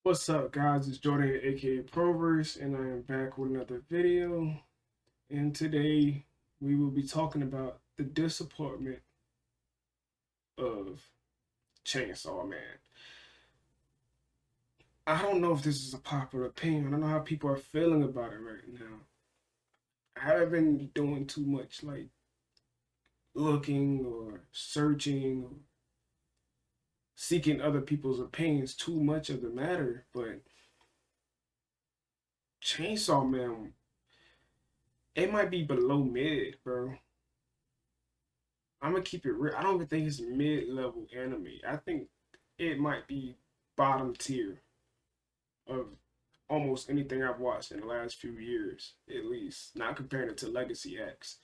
What's up, guys? It's Jordan, aka Proverse, and I am back with another video. And today we will be talking about the disappointment of Chainsaw Man. I don't know if this is a popular opinion. I don't know how people are feeling about it right now. I haven't been doing too much like looking or searching or seeking other people's opinions too much of the matter, but Chainsaw Man, it might be below mid, bro. I'm gonna keep it real. I don't even think it's mid-level anime. I think it might be bottom tier of almost anything I've watched in the last few years, at least. Not comparing it to Legacy X,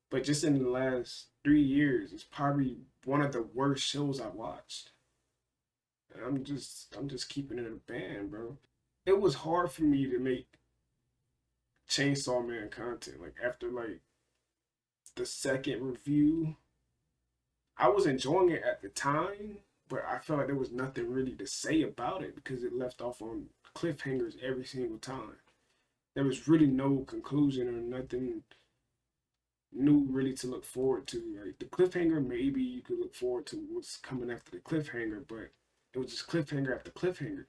but just in the last 3 years, it's probably one of the worst shows I've watched. And I'm just keeping it in a band, bro. It was hard for me to make Chainsaw Man content. Like after like the second review, I was enjoying it at the time, but I felt like there was nothing really to say about it because it left off on cliffhangers every single time. There was really no conclusion or nothing new really to look forward to. Like the cliffhanger, maybe you could look forward to what's coming after the cliffhanger, but it was just cliffhanger after cliffhanger,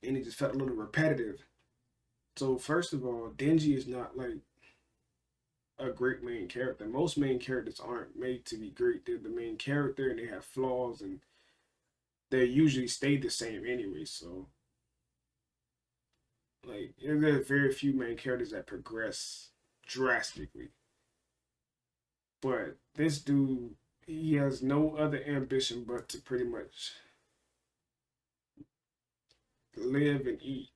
and it just felt a little repetitive. So first of all, Denji is not like a great main character. Most main characters aren't made to be great. They're the main character and they have flaws and they usually stay the same anyway. So like there are very few main characters that progress drastically. But this dude, he has no other ambition but to pretty much live and eat.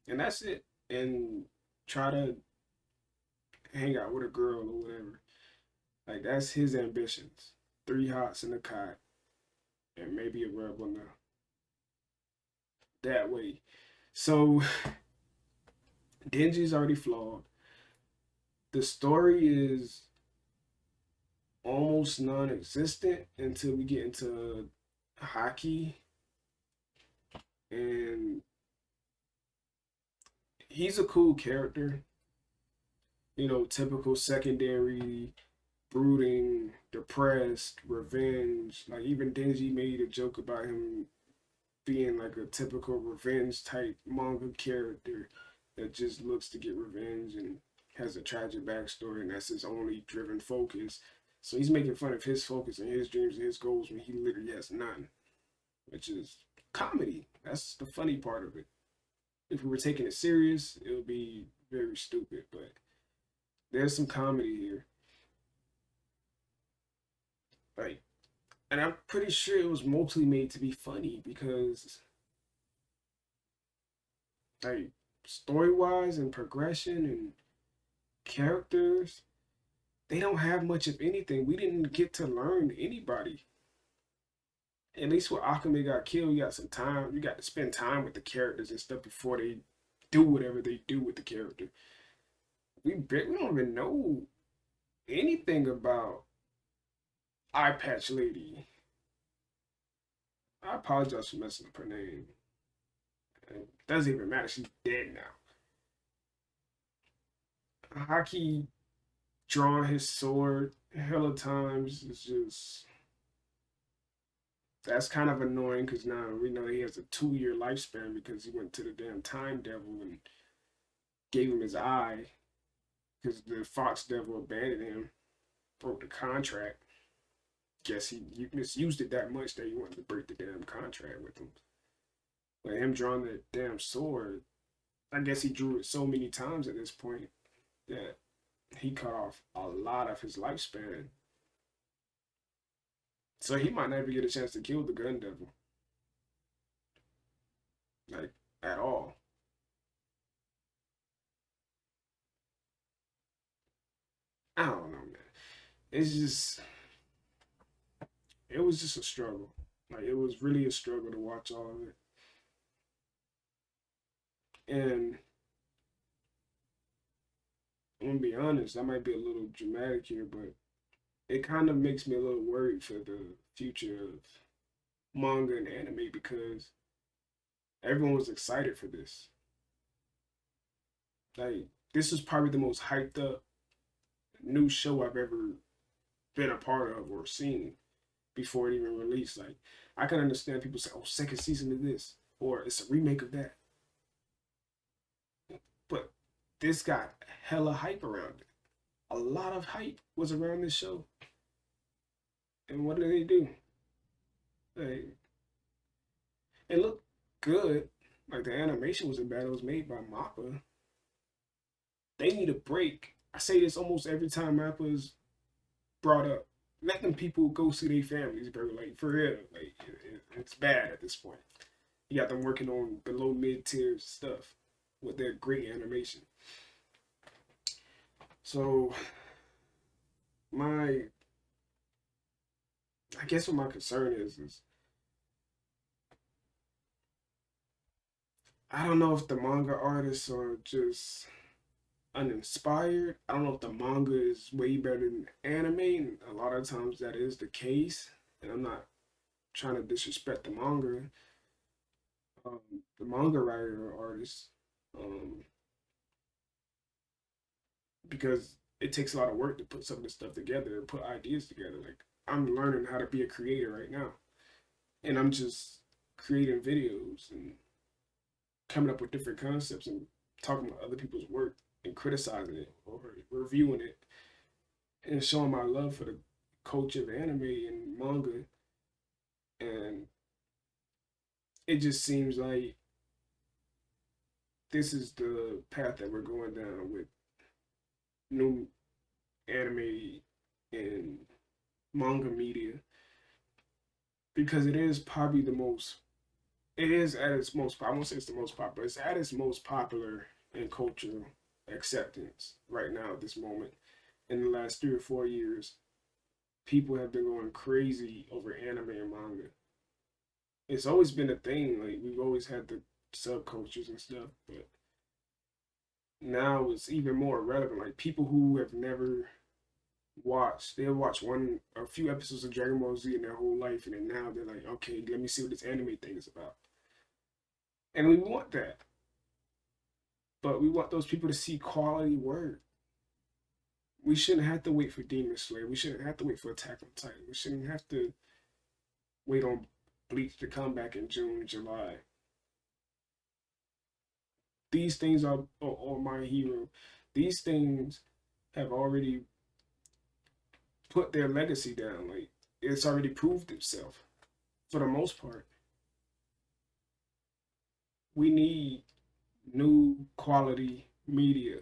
And that's it. And try to hang out with a girl or whatever. Like that's his ambitions. Three hots in a cot and maybe a rub on the that way. So Denji's already flawed. The story is almost non-existent until we get into hockey, and he's a cool character. You know, typical secondary, brooding, depressed, revenge. Like even Denji made a joke about him being like a typical revenge type manga character that just looks to get revenge and has a tragic backstory, and that's his only driven focus. So he's making fun of his focus and his dreams and his goals when he literally has none, which is comedy. That's the funny part of it. If we were taking it serious, it would be very stupid, but there's some comedy here. Like, and I'm pretty sure it was mostly made to be funny because, like, story wise and progression and characters, they don't have much of anything. We didn't get to learn anybody. At least when Akame got killed, you got some time. You got to spend time with the characters and stuff before they do whatever they do with the character. We don't even know anything about Eye Patch Lady. I apologize for messing up her name. It doesn't even matter. She's dead now. Haki drawing his sword hella times is just that's kind of annoying because now we know he has a 2 year lifespan because he went to the damn time devil and gave him his eye because the Fox Devil abandoned him, broke the contract. Guess he misused it that much that he wanted to break the damn contract with him. But him drawing the damn sword, I guess he drew it so many times at this point that he cut off a lot of his lifespan. So he might never get a chance to kill the gun devil. Like at all. I don't know, man. It's just it was just a struggle. Like it was really a struggle to watch all of it. And I'm gonna be honest, I might be a little dramatic here, but it kind of makes me a little worried for the future of manga and anime because everyone was excited for this. Like this was probably the most hyped up new show I've ever been a part of or seen before it even released. Like I can understand people say, "Oh, second season of this," or "It's a remake of that," but this got hella hype around it. A lot of hype was around this show, and what did they do? Like, it looked good. Like the animation wasn't bad. It was made by Mappa. They need a break. I say this almost every time Mappa is brought up. Let them people go see their families, bro. Like for real, like it's bad at this point. You got them working on below mid tier stuff with their great animation. So my, I guess what my concern is I don't know if the manga artists are just uninspired. I don't know if the manga is way better than anime. And a lot of times that is the case, and I'm not trying to disrespect um, the manga writer or artist, um, because it takes a lot of work to put some of this stuff together and put ideas together. Like I'm learning how to be a creator right now, and I'm just creating videos and coming up with different concepts and talking about other people's work and criticizing it or reviewing it and showing my love for the culture of anime and manga. And it just seems like this is the path that we're going down with new anime and manga media because it is probably the most, it is at its most, I won't say it's the most popular, it's at its most popular in cultural acceptance right now at this moment. In the last 3 or 4 years, people have been going crazy over anime and manga. It's always been a thing. Like we've always had the subcultures and stuff, but now it's even more relevant. Like people who have never watched, they'll watch one or a few episodes of Dragon Ball Z in their whole life, and then now they're like, okay, let me see what this anime thing is about. And we want that, but we want those people to see quality work. We shouldn't have to wait for Demon Slayer. We shouldn't have to wait for Attack on Titan. We shouldn't have to wait on Bleach to come back in June, July. These things are My Hero. These things have already put their legacy down. Like it's already proved itself for the most part. We need new quality media,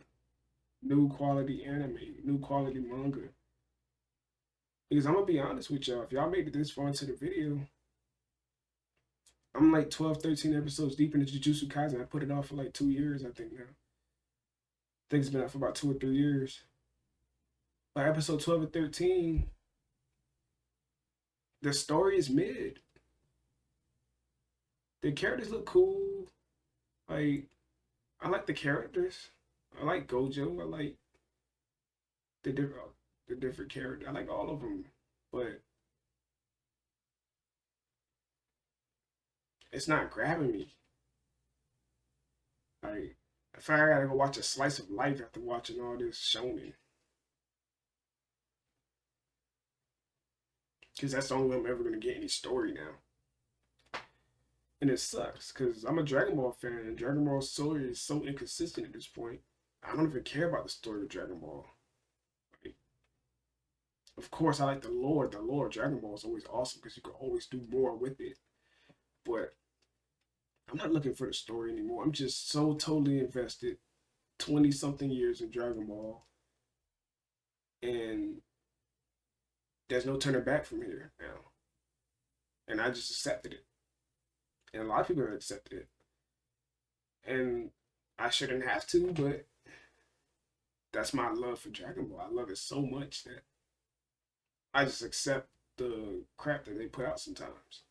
new quality anime, new quality manga. Because I'm gonna be honest with y'all, if y'all made it this far into the video, I'm like 12, 13 episodes deep into Jujutsu Kaisen. I put it off for like 2 years, I think now. I think it's been out for about 2 or 3 years. By episode 12 or 13, the story is mid. The characters look cool. Like I like the characters. I like Gojo. I like the different characters. I like all of them, but it's not grabbing me. Like if I gotta go watch a slice of life after watching all this shonen, because that's the only way I'm ever gonna get any story now. And it sucks because I'm a Dragon Ball fan, and Dragon Ball's story is so inconsistent at this point. I don't even care about the story of Dragon Ball. Like, of course, I like the lore. The lore of Dragon Ball is always awesome because you can always do more with it. But I'm not looking for the story anymore. I'm just so totally invested 20 something years in Dragon Ball, and there's no turning back from here now. And I just accepted it. And a lot of people have accepted it. And I shouldn't have to, but that's my love for Dragon Ball. I love it so much that I just accept the crap that they put out sometimes.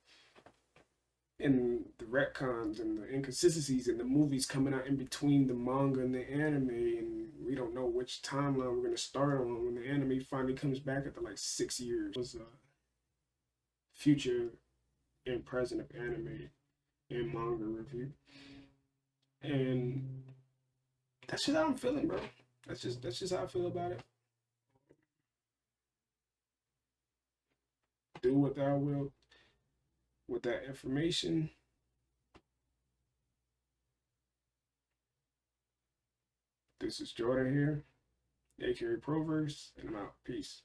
And the retcons and the inconsistencies in the movies coming out in between the manga and the anime, and we don't know which timeline we're gonna start on when the anime finally comes back after like 6 years. Was future and present of anime and manga review. And that's just how I'm feeling, bro. That's just how I feel about it. Do what thou will with that information. This is Jordan here, aka Proverse, and I'm out. Peace.